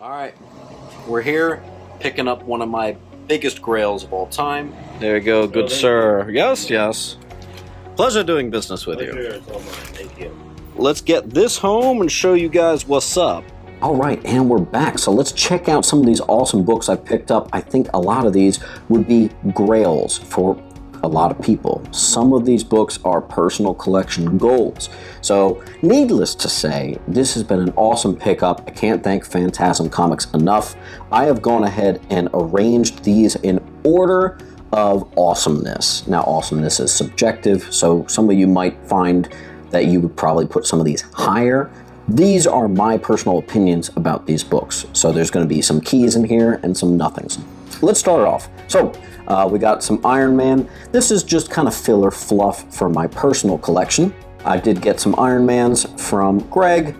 All right, we're here picking up one of my biggest grails of all time. There you go, good sir. Yes, yes. Pleasure doing business with you. Thank you. Let's get this home and show you guys what's up. All right, and we're back. So let's check out some of these awesome books I picked up. I think a lot of these would be grails for a lot of people. Some of these books are personal collection goals. So needless to say, this has been an awesome pickup. I can't thank Phantasm Comics enough. I have gone ahead and arranged these in order of awesomeness. Now, awesomeness is subjective, so some of you might find that you would probably put some of these higher. These are my personal opinions about these books. So there's going to be some keys in here and some nothings. Let's start off. So we got some Iron Man. This is just kind of filler fluff for my personal collection. I did get some Iron Mans from Greg.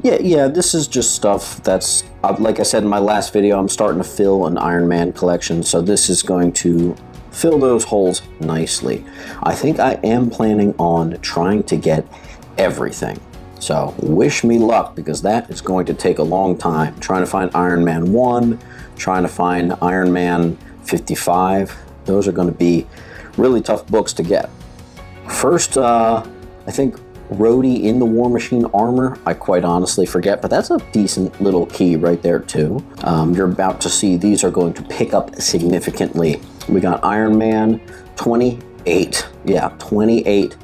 This is just stuff that's, like I said in my last video, I'm starting to fill an Iron Man collection. So this is going to fill those holes nicely. I think I am planning on trying to get everything. So wish me luck, because that is going to take a long time. Trying to find Iron Man 1, trying to find Iron Man 55. Those are going to be really tough books to get. First, I think Rhodey in the War Machine armor, I quite honestly forget, but that's a decent little key right there too. You're about to see these are going to pick up significantly. We got Iron Man 28. Yeah, 28.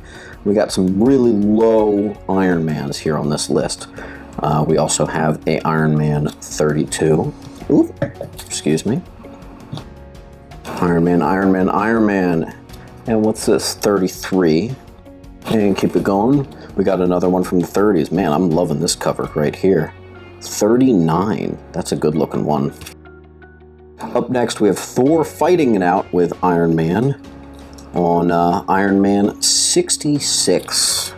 We got some really low Iron Mans here on this list. We also have a Iron Man 32. Oop, excuse me. Iron Man. And what's this? 33. And keep it going. We got another one from the 30s. Man, I'm loving this cover right here. 39. That's a good looking one. Up next, we have Thor fighting it out with Iron Man on Iron Man 66.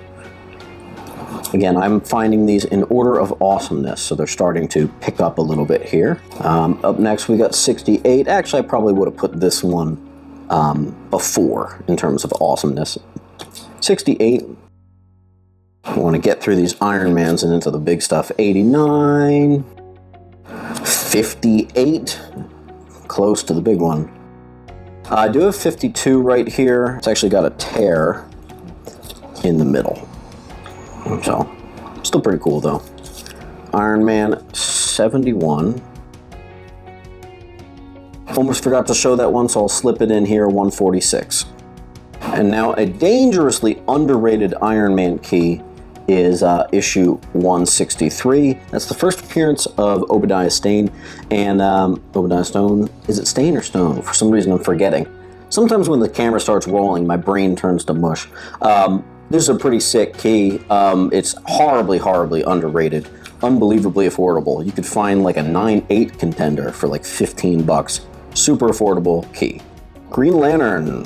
Again, I'm finding these in order of awesomeness, so they're starting to pick up a little bit here. Up next, we got 68. Actually, I probably would have put this one before in terms of awesomeness. 68. I want to get through these Iron Mans and into the big stuff. 89. 58. Close to the big one. I do have 52 right here. It's actually got a tear in the middle. So, still pretty cool though. Iron Man 71. Almost forgot to show that one, so I'll slip it in here, 146. And now a dangerously underrated Iron Man key is issue 163. That's the first appearance of Obadiah Stane. And Obadiah Stone, is it Stane or Stone? For some reason I'm forgetting. Sometimes when the camera starts rolling, my brain turns to mush. This is a pretty sick key. It's horribly underrated. Unbelievably affordable. You could find like a 9/8 contender for like 15 bucks. Super affordable key. Green Lantern.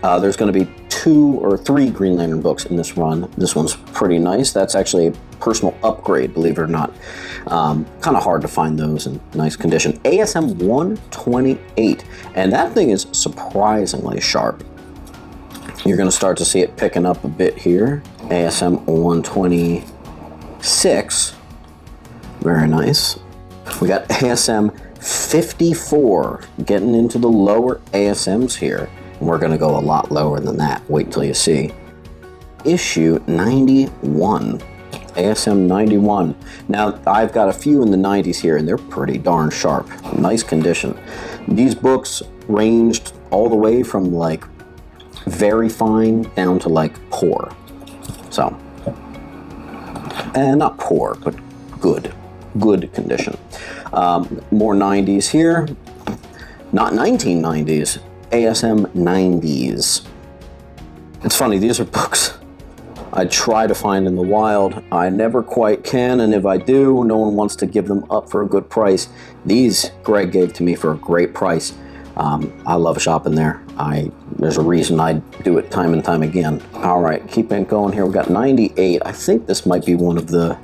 There's going to be 2 or 3 Green Lantern books in this run. This one's pretty nice. That's actually a personal upgrade, believe it or not. Kind of hard to find those in nice condition. ASM 128. And that thing is surprisingly sharp. You're going to start to see it picking up a bit here. ASM 126. Very nice. We got ASM 54. Getting into the lower ASMs here. We're going to go a lot lower than that. Wait till you see. Issue 91. ASM 91. Now, I've got a few in the 90s here, and they're pretty darn sharp. Nice condition. These books ranged all the way from like very fine down to like poor. So, and not poor, but good condition. More 90s here. Not 1990s. ASM 90s. It's funny, these are books I try to find in the wild. I never quite can, and if I do, no one wants to give them up for a good price. These Greg gave to me for a great price. I love shopping there. There's a reason I do it time and time again. All right, keep it going here. We've got 98. I think this might be one of the,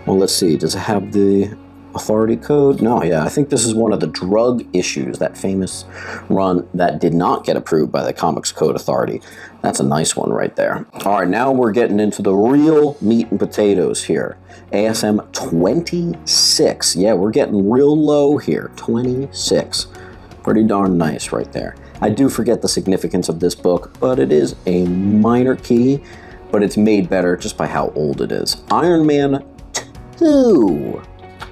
well, let's see. Does it have the Authority Code? No, yeah, I think this is one of the drug issues, that famous run that did not get approved by the Comics Code Authority. That's a nice one right there. All right, now we're getting into the real meat and potatoes here. ASM 26. Yeah, we're getting real low here. 26. Pretty darn nice right there. I do forget the significance of this book, but it is a minor key, but it's made better just by how old it is. Iron Man 2.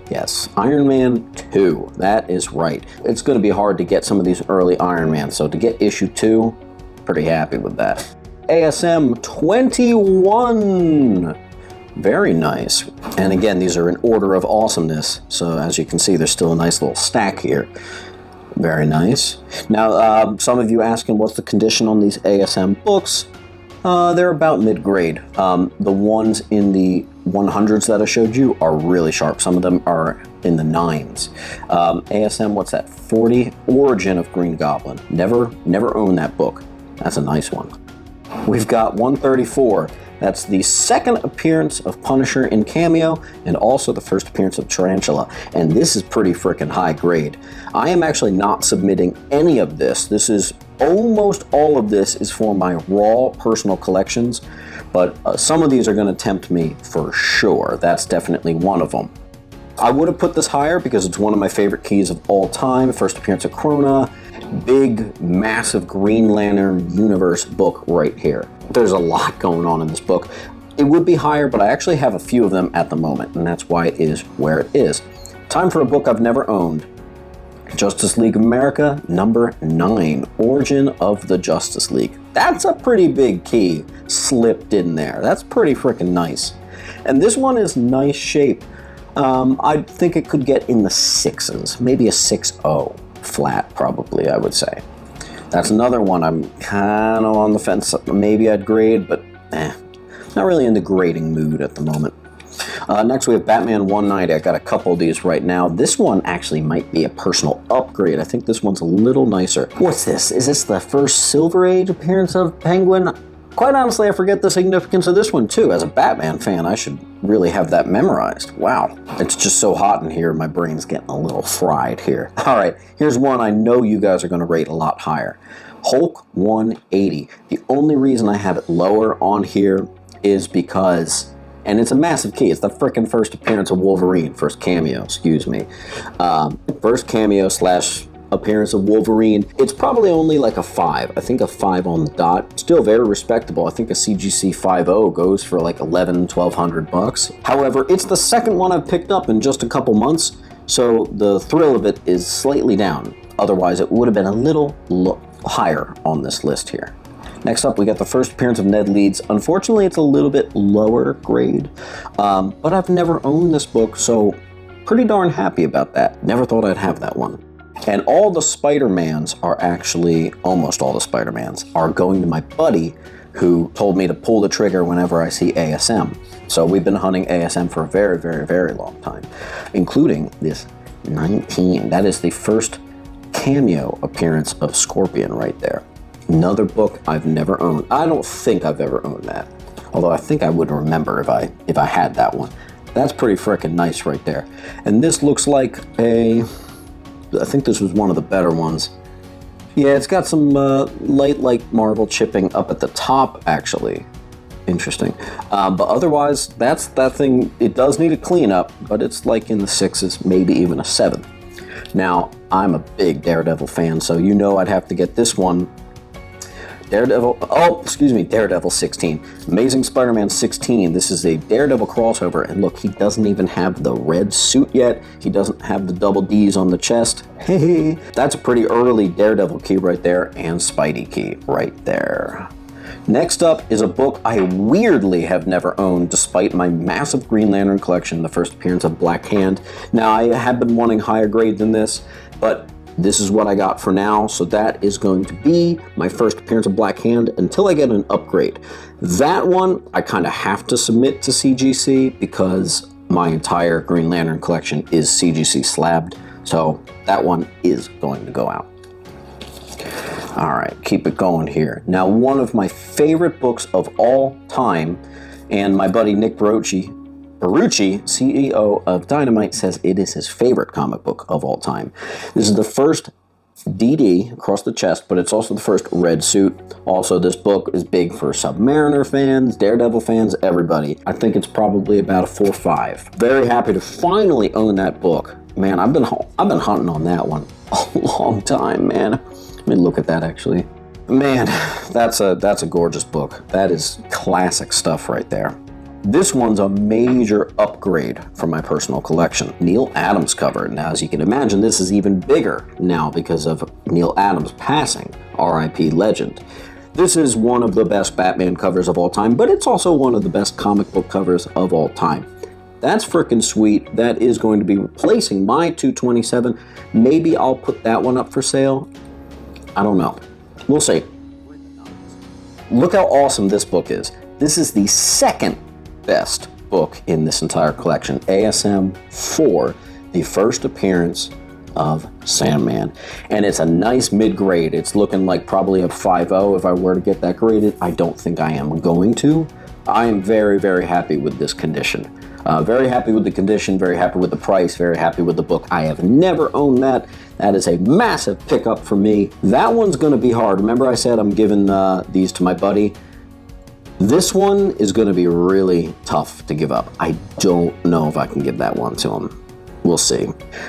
Yes, Iron Man 2. That is right. It's going to be hard to get some of these early Iron Man, so to get issue 2, pretty happy with that. ASM 21. Very nice. And again, these are in order of awesomeness, so as you can see, there's still a nice little stack here. Very nice. Now, some of you asking what's the condition on these ASM books. They're about mid-grade. The ones in the 100s that I showed you are really sharp. Some of them are in the 9s. ASM, what's that? 40? Origin of Green Goblin. Never owned that book. That's a nice one. We've got 134. That's the second appearance of Punisher in Cameo, and also the first appearance of Tarantula. And this is pretty freaking high grade. I am actually not submitting any of this. This is almost all of this is for my raw personal collections, but some of these are going to tempt me for sure. That's definitely one of them. I would have put this higher because it's one of my favorite keys of all time. First appearance of Krona. Big, massive Green Lantern universe book right here. There's a lot going on in this book. It would be higher, but I actually have a few of them at the moment, and that's why it is where it is. Time for a book I've never owned. Justice League of America, number 9, Origin of the Justice League. That's a pretty big key slipped in there. That's pretty freaking nice. And this one is nice shape. I think it could get in the 6s, maybe a 6.0. Flat, probably, I would say. That's another one I'm kind of on the fence. Maybe I'd grade, but not really in the grading mood at the moment. Next we have Batman 190. I got a couple of these right now. This one actually might be a personal upgrade. I think this one's a little nicer. What's this? Is this the first Silver Age appearance of Penguin? Quite honestly, I forget the significance of this one too. As a Batman fan, I should really have that memorized. Wow, it's just so hot in here, my brain's getting a little fried here. All right, here's one I know you guys are gonna rate a lot higher. Hulk 180. The only reason I have it lower on here is because, and it's a massive key, it's the frickin' first appearance of Wolverine, first cameo, excuse me. First cameo slash appearance of Wolverine. It's probably only like a 5. I think a 5 on the dot. Still very respectable. I think a CGC 5.0 goes for like $1,100-1,200 bucks. However, it's the second one I've picked up in just a couple months, so the thrill of it is slightly down. Otherwise, it would have been a little higher on this list here. Next up, we got the first appearance of Ned Leeds. Unfortunately, it's a little bit lower grade, but I've never owned this book, so pretty darn happy about that. Never thought I'd have that one. And all the Spider-Mans are actually, almost all the Spider-Mans, are going to my buddy who told me to pull the trigger whenever I see ASM. So we've been hunting ASM for a very, very, very long time, including this 19. That is the first cameo appearance of Scorpion right there. Another book I've never owned. I don't think I've ever owned that, although I think I would remember if I had that one. That's pretty frickin' nice right there. And this looks like I think this was one of the better ones. Yeah, it's got some light Marvel chipping up at the top, actually. Interesting. But otherwise, that's that thing. It does need a cleanup, but it's like in the 6s, maybe even a 7. Now, I'm a big Daredevil fan, so you know I'd have to get this one. Daredevil 16. Amazing Spider-Man 16. This is a Daredevil crossover, and look, he doesn't even have the red suit yet. He doesn't have the double D's on the chest. Hey, that's a pretty early Daredevil key right there, and Spidey key right there. Next up is a book I weirdly have never owned, despite my massive Green Lantern collection, the first appearance of Black Hand. Now, I have been wanting higher grade than this, but this is what I got for now, so that is going to be my first appearance of Black Hand until I get an upgrade. That one, I kind of have to submit to CGC because my entire Green Lantern collection is CGC slabbed, so that one is going to go out. All right, keep it going here. Now, one of my favorite books of all time, and my buddy Nick Brochi Barucci, CEO of Dynamite, says it is his favorite comic book of all time. This is the first DD across the chest, but it's also the first red suit. Also, this book is big for Submariner fans, Daredevil fans, everybody. I think it's probably about a 4.5. Very happy to finally own that book. Man, I've been hunting on that one a long time, man. Let me look at that actually. Man, that's a gorgeous book. That is classic stuff right there. This one's a major upgrade from my personal collection. Neil Adams cover. Now, as you can imagine, this is even bigger now because of Neil Adams passing, R.I.P. legend. This is one of the best Batman covers of all time, but it's also one of the best comic book covers of all time. That's freaking sweet. That is going to be replacing my 227. Maybe I'll put that one up for sale. I don't know. We'll see. Look how awesome this book is. This is the second best book in this entire collection. ASM 4, the first appearance of Sandman. And it's a nice mid-grade. It's looking like probably a 5.0 if I were to get that graded. I don't think I am going to. I am very, very happy with this condition. Very happy with the condition, very happy with the price, very happy with the book. I have never owned that. That is a massive pickup for me. That one's going to be hard. Remember I said I'm giving these to my buddy? This one is going to be really tough to give up. I don't know if I can give that one to him. We'll see.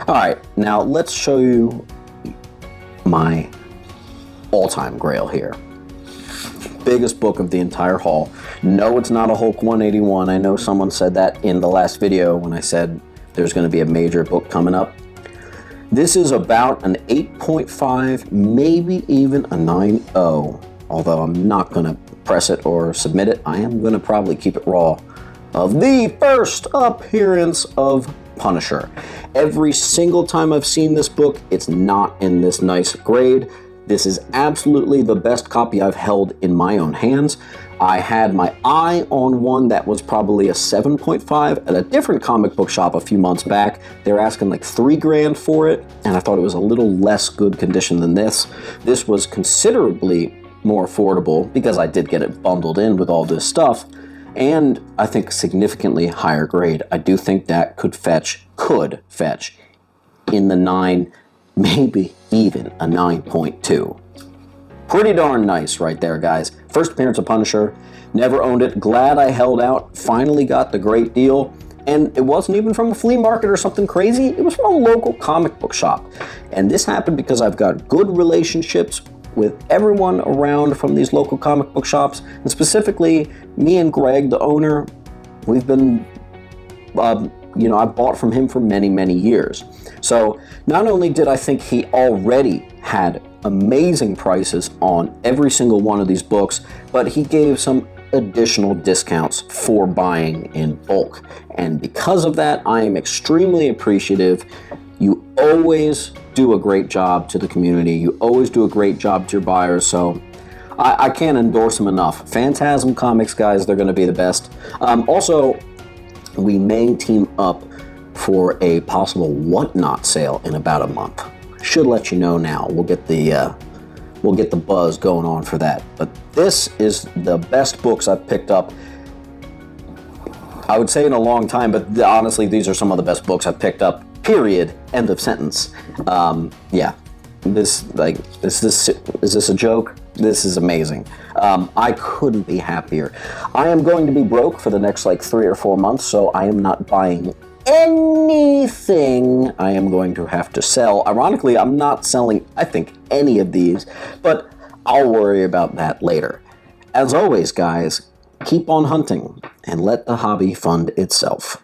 All right, now let's show you my all-time Grail here. Biggest book of the entire haul. No, it's not a Hulk 181. I know someone said that in the last video when I said there's going to be a major book coming up. This is about an 8.5, maybe even a 9.0. Although I'm not going to press it or submit it, I am going to probably keep it raw. Of the first appearance of Punisher. Every single time I've seen this book, it's not in this nice grade. This is absolutely the best copy I've held in my own hands. I had my eye on one that was probably a 7.5 at a different comic book shop a few months back. They were asking like $3,000 for it, and I thought it was a little less good condition than this. This was considerably more affordable because I did get it bundled in with all this stuff, and I think significantly higher grade. I do think that could fetch in the 9, maybe even a 9.2. Pretty darn nice right there, guys. First appearance of Punisher. Never owned it. Glad I held out. Finally got the great deal. And it wasn't even from a flea market or something crazy. It was from a local comic book shop. And this happened because I've got good relationships with everyone around from these local comic book shops. And specifically, me and Greg, the owner, we've been, I've bought from him for many, many years. So not only did I think he already had amazing prices on every single one of these books, but he gave some additional discounts for buying in bulk. And because of that, I am extremely appreciative. You always do a great job to the community. You always do a great job to your buyers. So I can't endorse them enough. Phantasm Comics, guys, they're going to be the best. Also, we may team up for a possible Whatnot sale in about a month. Should let you know now. We'll get the buzz going on for that. But this is the best books I've picked up, I would say, in a long time, but honestly, these are some of the best books I've picked up, period, end of sentence. Yeah, is this a joke? This is amazing. I couldn't be happier. I am going to be broke for the next 3 or 4 months, so I am not buying anything. I am going to have to sell. Ironically, I'm not selling, I think, any of these, but I'll worry about that later. As always, guys, keep on hunting and let the hobby fund itself.